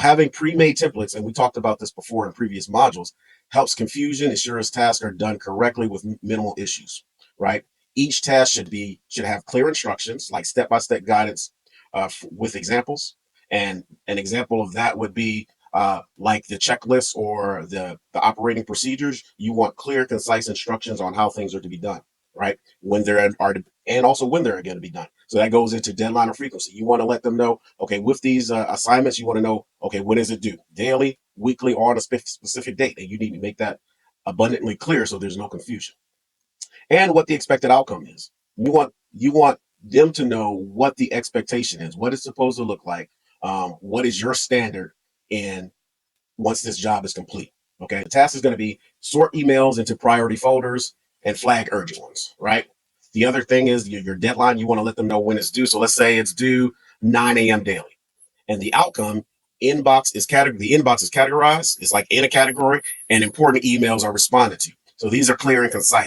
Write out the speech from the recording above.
Having pre-made templates, and we talked about this before in previous modules, helps confusion, ensures tasks are done correctly with minimal issues, right? Each task should have clear instructions, like step-by-step guidance with examples. And an example of that would be like the checklist or the operating procedures. You want clear, concise instructions on how things are to be done, right? When there are, and also when they're going to be done. So that goes into deadline or frequency. You want to let them know, okay, with these assignments, you want to know, okay, when is it due? Daily, weekly, or on a specific date. And you need to make that abundantly clear so there's no confusion. And what the expected outcome is. You want them to know what the expectation is, what it's supposed to look like, what is your standard in once this job is complete. Okay, the task is going to be sort emails into priority folders and flag urgent ones, right? The other thing is your deadline. You want to let them know when it's due. So let's say it's due 9 a.m. daily, and the outcome inbox is category. The inbox is categorized. It's like in a category, and important emails are responded to. So these are clear and concise.